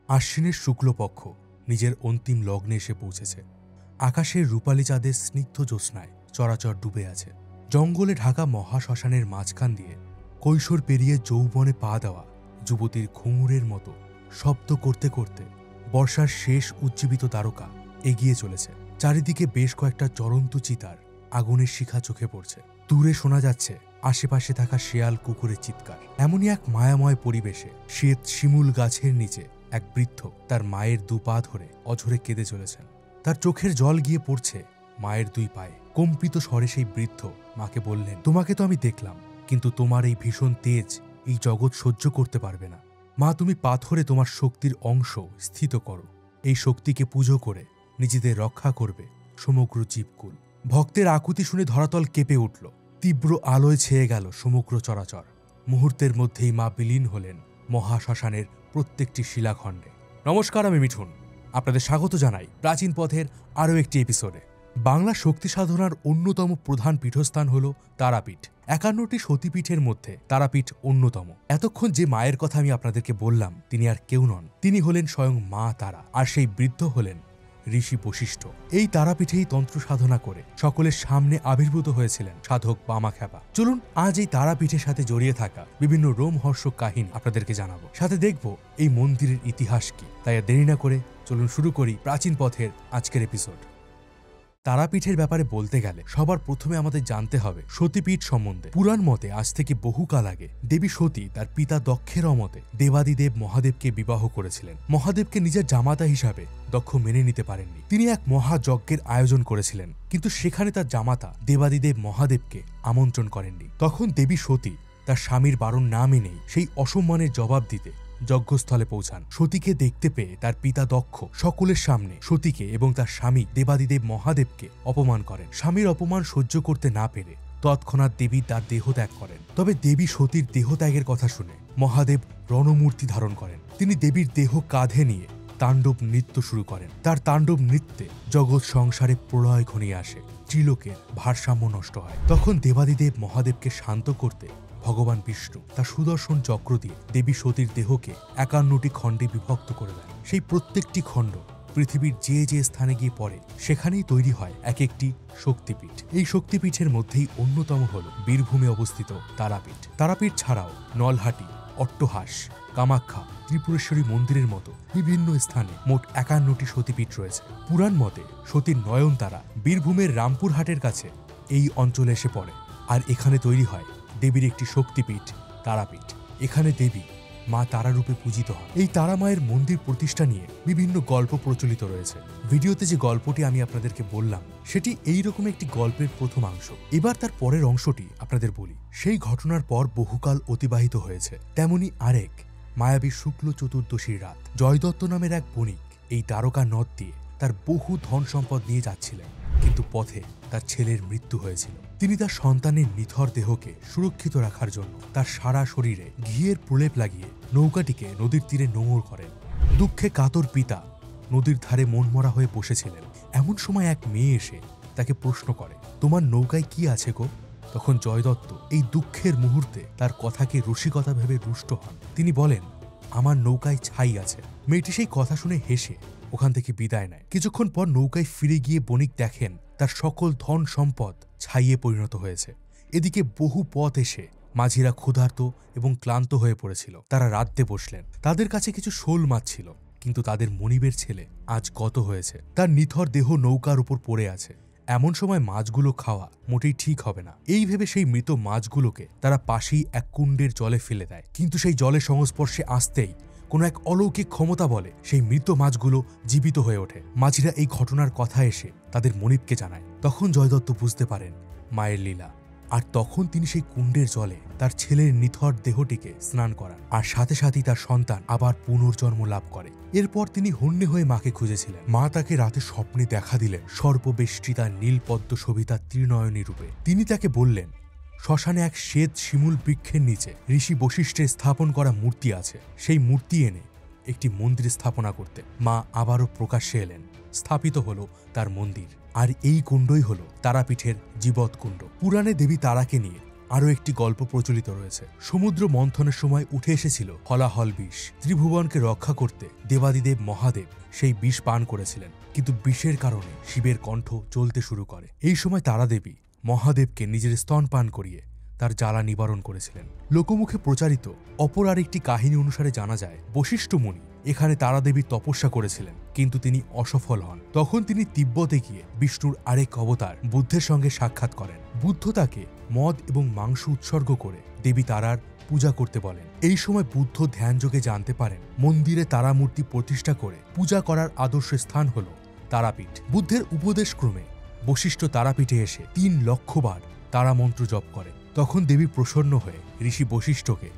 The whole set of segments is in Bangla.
আশ্বিনের শুক্লপক্ষ নিজের অন্তিম লগ্নে এসে পৌঁছেছে। আকাশের রূপালী চাঁদের স্নিগ্ধ জ্যোৎস্নায় চরাচর ডুবে আছে। জঙ্গলে ঢাকা মহাশ্মশানের মাঝখান দিয়ে কৈশোর পেরিয়ে যৌবনে পা দেওয়া যুবতীর ঘুঙুরের মতো শব্দ করতে করতে বর্ষার শেষ উজ্জীবিত তারকা এগিয়ে চলেছে। চারিদিকে বেশ কয়েকটা জ্বলন্ত চিতার আগুনের শিখা চোখে পড়ছে। দূরে শোনা যাচ্ছে আশেপাশে থাকা শেয়াল কুকুরের চিৎকার। এমনই এক মায়াময় পরিবেশে শ্বেত শিমুল গাছের নিচে এক বৃদ্ধ তার মায়ের দুপা ধরে অঝরে কেঁদে চলেছেন। তার চোখের জল গিয়ে পড়ছে মায়ের দুই পায়ে। কম্পিত স্বরে সেই বৃদ্ধ মাকে বললেন, তোমাকে তো আমি দেখলাম, কিন্তু তোমার এই ভীষণ তেজ এই জগৎ সহ্য করতে পারবে না। মা, তুমি পাথরে তোমার শক্তির অংশ স্থিত করো। এই শক্তিকে পুজো করে নিজেদের রক্ষা করবে সমগ্র জীবকুল। ভক্তের আকুতি শুনে ধরাতল কেঁপে উঠল। তীব্র আলোয় ছেয়ে গেল সমগ্র চরাচর। মুহূর্তের মধ্যেই মা বিলীন হলেন মহাশ্মশানের প্রত্যেকটি শিলাখণ্ডে। নমস্কার, আমি মিঠুন। আপনাদের স্বাগত জানাই প্রাচীন পথের আরও একটি এপিসোডে। বাংলা শক্তি সাধনার অন্যতম প্রধান পীঠস্থান হল তারাপীঠ। ৫১টি সতীপীঠের মধ্যে তারাপীঠ অন্যতম। এতক্ষণ যে মায়ের কথা আমি আপনাদেরকে বললাম, তিনি আর কেউ নন, তিনি হলেন স্বয়ং মা তারা। আর সেই বৃদ্ধ হলেন ঋষি বশিষ্ঠ। এই তারাপীঠেই তন্ত্র সাধনা করে সকলের সামনে আবির্ভূত হয়েছিলেন সাধক বামাখ্যাপা। চলুন আজ এই তারাপীঠের সাথে জড়িয়ে থাকা বিভিন্ন রোমহর্ষক কাহিনী আপনাদেরকে জানাবো, সাথে দেখব এই মন্দিরের ইতিহাস কি। তাই আর দেরি না করে চলুন শুরু করি প্রাচীন পথের আজকের এপিসোড। তারাপীঠের ব্যাপারে বলতে গেলে সবার প্রথমে আমাদের জানতে হবে সতীপীঠ সম্বন্ধে। পুরাণ মতে আজ থেকে বহুকাল আগে দেবী সতী তার পিতা দক্ষের অমতে দেবাদিদেব মহাদেবকে বিবাহ করেছিলেন। মহাদেবকে নিজের জামাতা হিসাবে দক্ষ মেনে নিতে পারেননি। তিনি এক মহাযজ্ঞের আয়োজন করেছিলেন, কিন্তু সেখানে তার জামাতা দেবাদিদেব মহাদেবকে আমন্ত্রণ করেননি। তখন দেবী সতী তার স্বামীর বারণ না মেনেই সেই অসম্মানের জবাব দিতে যজ্ঞস্থলে পৌঁছান। সতীকে দেখতে পেয়ে তার পিতা দক্ষ সকলের সামনে সতীকে এবং তার স্বামী দেবাদিদেব মহাদেবকে অপমান করেন। স্বামীর অপমান সহ্য করতে না পেরে তৎক্ষণাৎ দেবী তার দেহ ত্যাগ করেন। তবে দেবী সতীর দেহ ত্যাগের কথা শুনে মহাদেব রণমূর্তি ধারণ করেন। তিনি দেবীর দেহ কাঁধে নিয়ে তাণ্ডব নৃত্য শুরু করেন। তার তাণ্ডব নৃত্যে জগৎ সংসারে প্রলয় ঘনিয়ে আসে, ত্রিলোকের ভারসাম্য নষ্ট হয়। তখন দেবাদিদেব মহাদেবকে শান্ত করতে ভগবান বিষ্ণু তার সুদর্শন চক্র দিয়ে দেবী সতীর দেহকে ৫১টি খণ্ডে বিভক্ত করে দেন। সেই প্রত্যেকটি খণ্ড পৃথিবীর যে যে স্থানে গিয়ে পড়ে সেখানেই তৈরি হয় এক একটি শক্তিপীঠ। এই শক্তিপীঠের মধ্যেই অন্যতম হল বীরভূমে অবস্থিত তারাপীঠ। তারাপীঠ ছাড়াও নলহাটি, অট্টহাস, কামাখ্যা, ত্রিপুরেশ্বরী মন্দিরের মতো বিভিন্ন স্থানে মোট ৫১টি সতীপীঠ রয়েছে। পুরাণ মতে সতীর নয়নতারা বীরভূমের রামপুরহাটের কাছে এই অঞ্চলে এসে পড়ে, আর এখানে তৈরি হয় দেবীর একটি শক্তিপীঠ তারাপীঠ। এখানে দেবী মা তারারূপে পূজিত হয়। এই তারা মায়ের মন্দির প্রতিষ্ঠা নিয়ে বিভিন্ন গল্প প্রচলিত রয়েছে। ভিডিওতে যে গল্পটি আমি আপনাদেরকে বললাম সেটি এইরকম একটি গল্পের প্রথম অংশ। এবার তার পরের অংশটি আপনাদের বলি। সেই ঘটনার পর বহুকাল অতিবাহিত হয়েছে। তেমনি আরেক মায়াবী শুক্ল চতুর্দশীর রাত জয়দত্ত নামের এক বণিক এই দ্বারকা নদ দিয়ে তার বহু ধন সম্পদ নিয়ে যাচ্ছিলেন, কিন্তু পথে তার ছেলের মৃত্যু হয়েছিল। তিনি তার সন্তানের নিথর দেহকে সুরক্ষিত রাখার জন্য তার সারা শরীরে ঘিয়ের প্রলেপ লাগিয়ে নৌকাটিকে নদীর তীরে নোঙর করেন। দুঃখে কাতর পিতা নদীর ধারে মনমরা হয়ে বসেছিলেন। এমন সময় এক মেয়ে এসে তাকে প্রশ্ন করে, তোমার নৌকায় কি আছে গো? তখন জয়দত্ত এই দুঃখের মুহূর্তে তার কথাকে রসিকতা ভেবে রুষ্ট হন। তিনি বলেন, আমার নৌকায় ছাই আছে। মেয়েটি সেই কথা শুনে হেসে ওখান থেকে বিদায় নেয়। কিছুক্ষণ পর নৌকায় ফিরে গিয়ে বণিক দেখেন তার সকল ধন সম্পদ ছাইয়ে পরিণত হয়েছে। এদিকে বহু পথ এসে মাঝিরা ক্ষুধার্ত এবং ক্লান্ত হয়ে পড়েছিল। তারা রাঁধতে বসলেন। তাদের কাছে কিছু শোল মাছ ছিল, কিন্তু তাদের মনিবের ছেলে আজ গত হয়েছে। তার নিথর দেহ নৌকার উপর পড়ে আছে। এমন সময় মাছগুলো খাওয়া মোটেই ঠিক হবে না। এই ভেবে সেই মৃত মাছগুলোকে তারা পাশেই এক কুণ্ডের জলে ফেলে দেয়। কিন্তু সেই জলের সংস্পর্শে আসতেই কোনো এক অলৌকিক ক্ষমতা বলে সেই মৃত মাছগুলো জীবিত হয়ে ওঠে। মাঝিরা এই ঘটনার কথা এসে তাদের মনিবকে জানায়। তখন জয়দত্ত বুঝতে পারেন মায়ের লীলা, আর তখন তিনি সেই কুণ্ডের জলে তার ছেলের নিথর দেহটিকে স্নান করান, আর সাথে সাথেই তার সন্তান আবার পুনর্জন্ম লাভ করে। এরপর তিনি হন্যে হয়ে মাকে খুঁজেছিলেন। মা তাকে রাতে স্বপ্নে দেখা দিলেন সর্ববেষ্টিতা নীলপদ্ম শোভিতা ত্রিনয়নী রূপে। তিনি তাকে বললেন, শ্মশানে এক শ্বেত শিমুল বৃক্ষের নিচে ঋষি বশিষ্ঠের স্থাপন করা মূর্তি আছে, সেই মূর্তি এনে একটি মন্দির স্থাপনা করতে। মা আবারও প্রকাশ্যে এলেন। স্থাপিত হলো তার মন্দির, আর এই কুণ্ডই হলো তারাপীঠের জীবৎ কুণ্ড। পুরাণে দেবী তারাকে নিয়ে আরও একটি গল্প প্রচলিত রয়েছে। সমুদ্র মন্থনের সময় উঠে এসেছিল হলাহল বিষ। ত্রিভুবনকে রক্ষা করতে দেবাদিদেব মহাদেব সেই বিষ পান করেছিলেন, কিন্তু বিষের কারণে শিবের কণ্ঠ জ্বলতে শুরু করে। এই সময় তারাদেবী মহাদেবকে নিজের স্তন পান করিয়ে তার জ্বালা নিবারণ করেছিলেন। লোকমুখে প্রচারিত অপর আরেকটি কাহিনী অনুসারে জানা যায়, বশিষ্ঠ মুনি এখানে তারাদেবীর তপস্যা করেছিলেন, কিন্তু তিনি অসফল হন। তখন তিনি তিব্বতে গিয়ে বিষ্ণুর আরেক অবতার বুদ্ধের সঙ্গে সাক্ষাৎ করেন। বুদ্ধ তাকে মদ এবং মাংস উৎসর্গ করে দেবী তারার পূজা করতে বলেন। এই সময় বুদ্ধ ধ্যানযোগে জানতে পারেন মন্দিরে তারা মূর্তি প্রতিষ্ঠা করে পূজা করার আদর্শ স্থান হল তারাপীঠ। বুদ্ধের উপদেশক্রমে বশিষ্ঠ তারাপীঠে এসে 3 লক্ষ বার তারা মন্ত্র জপ করেন। তখন দেবী প্রসন্ন হয়ে ঋষি বশিষ্ঠকে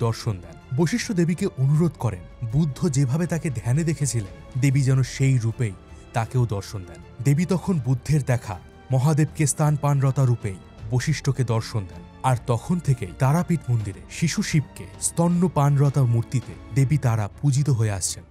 দর্শন দেন। বশিষ্ঠ দেবীকে অনুরোধ করেন বুদ্ধ যেভাবে তাকে ধ্যানে দেখেছিলেন দেবী যেন সেই রূপেই তাকেও দর্শন দেন। দেবী তখন বুদ্ধের দেখা মহাদেবকে স্থানপানরতা রূপেই বশিষ্ঠকে দর্শন দেন। আর তখন থেকেই তারাপীঠ মন্দিরে শিশু শিবকে স্তন্যপানরতা মূর্তিতে দেবী তারা পূজিত হয়ে আসছেন।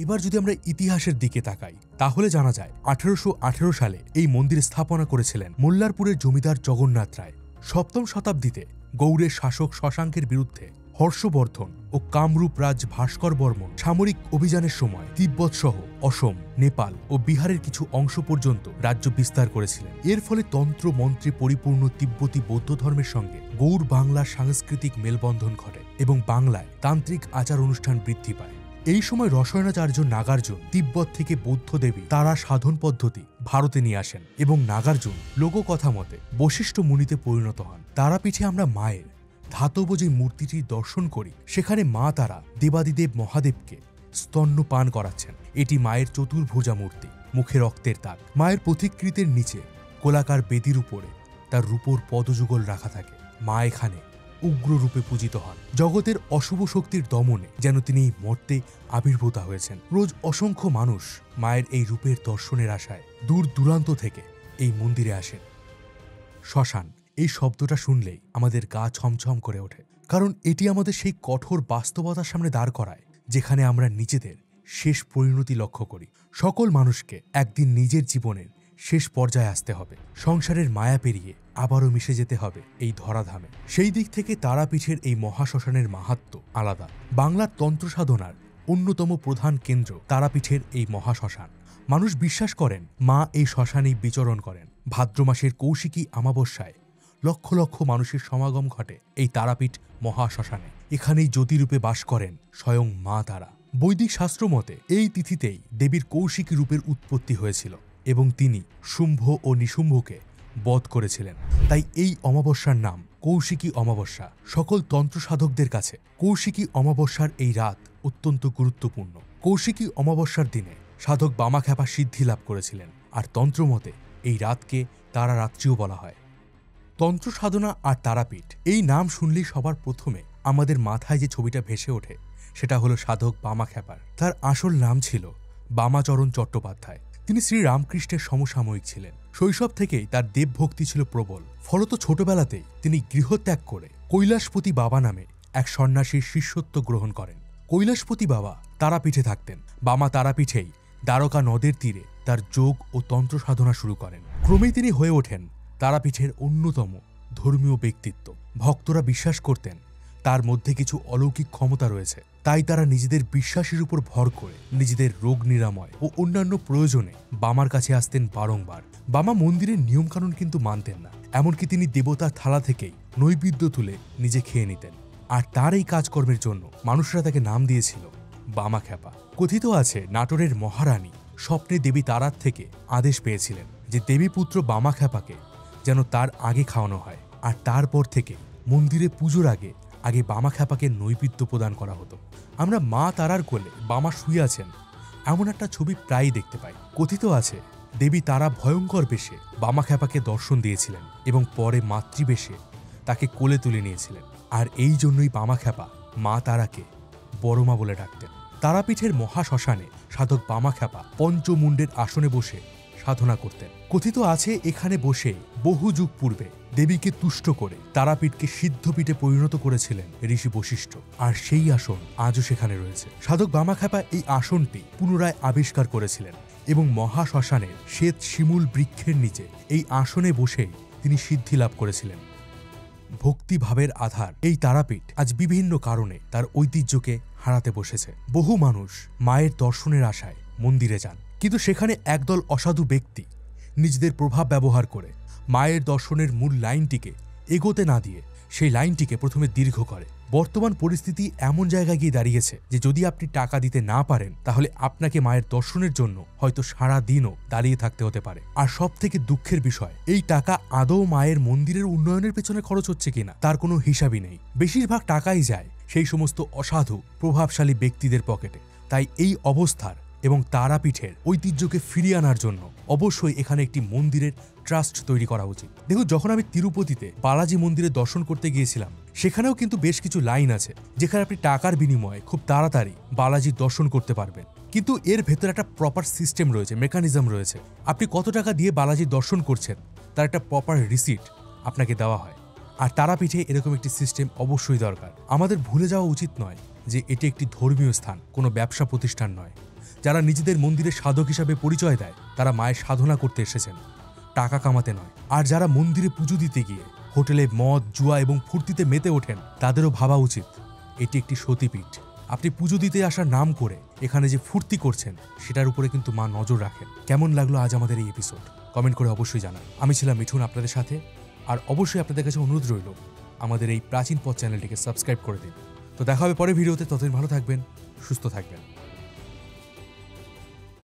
এবার যদি আমরা ইতিহাসের দিকে তাকাই তাহলে জানা যায় 1818 সালে এই মন্দির স্থাপনা করেছিলেন মোল্লারপুরের জমিদার জগন্নাথ রায়। 7ম শতাব্দীতে গৌড়ের শাসক শশাঙ্কের বিরুদ্ধে হর্ষবর্ধন ও কামরূপ রাজ ভাস্কর বর্মন সামরিক অভিযানের সময় তিব্বত সহ অসম, নেপাল ও বিহারের কিছু অংশ পর্যন্ত রাজ্য বিস্তার করেছিলেন। এর ফলে তন্ত্র মন্ত্রে পরিপূর্ণ তিব্বতী বৌদ্ধ ধর্মের সঙ্গে গৌড় বাংলার সাংস্কৃতিক মেলবন্ধন ঘটে এবং বাংলায় তান্ত্রিক আচার অনুষ্ঠান বৃদ্ধি পায়। এই সময় রসায়নাচার্য নাগার্জুন তিব্বত থেকে বৌদ্ধ দেবী তারা সাধন পদ্ধতি ভারতে নিয়ে আসেন এবং নাগার্জুন লোককথা মতে বশিষ্ঠ মুনিতে পরিণত হন। তারাপীঠে আমরা মায়ের ধাতব যে মূর্তিটির দর্শন করি সেখানে মা তারা দেবাদিদেব মহাদেবকে স্তন্য পান করাচ্ছেন। এটি মায়ের চতুর্ভুজা মূর্তি, মুখে রক্তের দাগ। মায়ের পথিকৃতের নিচে গোলাকার বেদির উপরে তার রূপোর পদযুগল রাখা থাকে। মা এখানে উগ্র রূপে পূজিত হন। জগতের অশুভ শক্তির দমনে যেন তিনি এই মর্তে আবির্ভূতা হয়েছেন। রোজ অসংখ্য মানুষ মায়ের এই রূপের দর্শনের আশায় দূর দূরান্ত থেকে এই মন্দিরে আসেন। শ্মশান এই শব্দটা শুনলেই আমাদের গা ছমছম করে ওঠে, কারণ এটি আমাদের সেই কঠোর বাস্তবতার সামনে দাঁড় করায় যেখানে আমরা নিজেদের শেষ পরিণতি লক্ষ্য করি। সকল মানুষকে একদিন নিজের জীবনের শেষ পর্যায়ে আসতে হবে, সংসারের মায়া পেরিয়ে আবারও মিশে যেতে হবে এই ধরাধামে। সেই দিক থেকে তারাপীঠের এই মহাশ্মশানের মাহাত্ম্য আলাদা। বাংলার তন্ত্র সাধনার অন্যতম প্রধান কেন্দ্র তারাপীঠের এই মহাশ্মশান। মানুষ বিশ্বাস করেন মা এই শ্মশানেই বিচরণ করেন। ভাদ্র মাসের কৌশিকী অমাবস্যায় লক্ষ লক্ষ মানুষের সমাগম ঘটে এই তারাপীঠ মহাশ্মশানে। এখানেই জ্যোতিরূপে বাস করেন স্বয়ং মা তারা। বৈদিক শাস্ত্র মতে এই তিথিতেই দেবীর কৌশিকী রূপের উৎপত্তি হয়েছিল এবং তিনি শুম্ভ ও নিশুম্ভকে বধ করেছিলেন। তাই এই অমাবস্যার নাম কৌশিকী অমাবস্যা। সকল তন্ত্র সাধকদের কাছে কৌশিকী অমাবস্যার এই রাত অত্যন্ত গুরুত্বপূর্ণ। কৌশিকী অমাবস্যার দিনে সাধক বামাখ্যাপা সিদ্ধি লাভ করেছিলেন, আর তন্ত্রমতে এই রাতকে তারা রাত্রিও বলা হয়। তন্ত্র সাধনা আর তারাপীঠ এই নাম শুনলেই সবার প্রথমে আমাদের মাথায় যে ছবিটা ভেসে ওঠে সেটা হলো সাধক বামাখ্যাপার। তার আসল নাম ছিল বামাচরণ চট্টোপাধ্যায়। তিনি শ্রী রামকৃষ্ণের সমসাময়িক ছিলেন। শৈশব থেকেই তার দেবভক্তি ছিল প্রবল। ফলত ছোটবেলাতেই তিনি গৃহত্যাগ করে কৈলাসপতি বাবা নামে এক সন্ন্যাসীর শিষ্যত্ব গ্রহণ করেন। কৈলাসপতি বাবা তারাপীঠে থাকতেন। বামা তারাপীঠেই দ্বারকা নদের তীরে তার যোগ ও তন্ত্র সাধনা শুরু করেন। ক্রমেই তিনি হয়ে ওঠেন তারাপীঠের অন্যতম ধর্মীয় ব্যক্তিত্ব। ভক্তরা বিশ্বাস করতেন তার মধ্যে কিছু অলৌকিক ক্ষমতা রয়েছে, তাই তারা নিজেদের বিশ্বাসের উপর ভর করে নিজেদের রোগ নিরাময় ও অন্যান্য প্রয়োজনে বামার কাছে আসতেন বারংবার। বামা মন্দিরের নিয়মকানুন কিন্তু মানতেন না, এমনকি তিনি দেবতার থালা থেকেই নৈবেদ্য তুলে নিজে খেয়ে নিতেন। আর তার এই কাজকর্মের জন্য মানুষরা তাকে নাম দিয়েছিল বামাখ্যাপা। কথিত আছে নাটোরের মহারানী স্বপ্নে দেবী তারার থেকে আদেশ পেয়েছিলেন যে দেবীপুত্র বামাখ্যাপাকে যেন তার আগে খাওয়ানো হয়, আর তারপর থেকে মন্দিরে পুজোর আগে বামাখ্যাপাকে নৈবেদ্য প্রদান করা হতো। আমরা মা তারার কোলে বামা শুয়ে আছেন এমন একটা ছবি প্রায়ই দেখতে পাই। কথিত আছে দেবী তারা ভয়ঙ্কর বেশে বামাখ্যাপাকে দর্শন দিয়েছিলেন এবং পরে মাতৃবেশে তাকে কোলে তুলে নিয়েছিলেন। আর এই জন্যই বামাখ্যাপা মা তারাকে বড়মা বলে ডাকতেন। তারাপীঠের মহাশ্মশানে সাধক বামাখ্যাপা পঞ্চমুণ্ডের আসনে বসে সাধনা করতেন। কথিত আছে এখানে বসে বহু যুগ পূর্বে দেবীকে তুষ্ট করে তারাপীঠকে সিদ্ধপীঠে পরিণত করেছিলেন ঋষি বশিষ্ঠ, আর সেই আসন আজও সেখানে রয়েছে। সাধক বামাখ্যাপা এই আসনটি পুনরায় আবিষ্কার করেছিলেন এবং মহাশ্মশানের শ্বেত শিমুল বৃক্ষের নিচে এই আসনে বসেই তিনি সিদ্ধি লাভ করেছিলেন। ভক্তিভাবের আধার এই তারাপীঠ আজ বিভিন্ন কারণে তার ঐতিহ্যকে হারাতে বসেছে। বহু মানুষ মায়ের দর্শনের আশায় মন্দিরে যান, কিন্তু সেখানে একদল অসাধু ব্যক্তি নিজেদের প্রভাব ব্যবহার করে মায়ের দর্শনের মূল লাইনটিকে এগোতে না দিয়ে সেই লাইনটিকে প্রথমে দীর্ঘ করে। বর্তমান পরিস্থিতি এমন জায়গায় গিয়ে দাঁড়িয়েছে যে যদি আপনি টাকা দিতে না পারেন তাহলে আপনাকে মায়ের দর্শনের জন্য হয়তো সারা দিনও দাঁড়িয়ে থাকতে হতে পারে। আর সব থেকে দুঃখের বিষয়, এই টাকা আদৌ মায়ের মন্দিরের উন্নয়নের পেছনে খরচ হচ্ছে কিনা তার কোনো হিসাবই নেই। বেশিরভাগ টাকাই যায় সেই সমস্ত অসাধু প্রভাবশালী ব্যক্তিদের পকেটে। তাই এই অবস্থার এবং তারাপীঠের ঐতিহ্যকে ফিরিয়ে আনার জন্য অবশ্যই এখানে একটি মন্দিরের ট্রাস্ট তৈরি করা উচিত। দেখুন, যখন আমি তিরুপতিতে বালাজি মন্দিরে দর্শন করতে গিয়েছিলাম, সেখানেও কিন্তু বেশ কিছু লাইন আছে যেখানে আপনি টাকার বিনিময়ে খুব তাড়াতাড়ি বালাজির দর্শন করতে পারবেন। কিন্তু এর ভেতরে একটা প্রপার সিস্টেম রয়েছে, মেকানিজম রয়েছে। আপনি কত টাকা দিয়ে বালাজির দর্শন করছেন তার একটা প্রপার রিসিট আপনাকে দেওয়া হয়। আর তারাপীঠে এরকম একটি সিস্টেম অবশ্যই দরকার। আমাদের ভুলে যাওয়া উচিত নয় যে এটি একটি ধর্মীয় স্থান, কোনো ব্যবসা প্রতিষ্ঠান নয়। যারা নিজেদের মন্দিরের সাধক হিসাবে পরিচয় দেয় তারা মায়ের সাধনা করতে এসেছেন, টাকা কামাতে নয়। আর যারা মন্দিরে পুজো দিতে গিয়ে হোটেলে মদ, জুয়া এবং ফুর্তিতে মেতে ওঠেন তাদেরও ভাবা উচিত এটি একটি সতীপীঠ। আপনি পুজো দিতে আসার নাম করে এখানে যে ফুর্তি করছেন সেটার উপরে কিন্তু মা নজর রাখেন। কেমন লাগলো আজ আমাদের এই এপিসোড কমেন্ট করে অবশ্যই জানান। আমি ছিলাম মিঠুন আপনাদের সাথে। আর অবশ্যই আপনাদের কাছে অনুরোধ রইল আমাদের এই প্রাচীন পথ চ্যানেলটিকে সাবস্ক্রাইব করে দিন। তো দেখা হবে পরের ভিডিওতে। ততদিন ভালো থাকবেন, সুস্থ থাকবেন।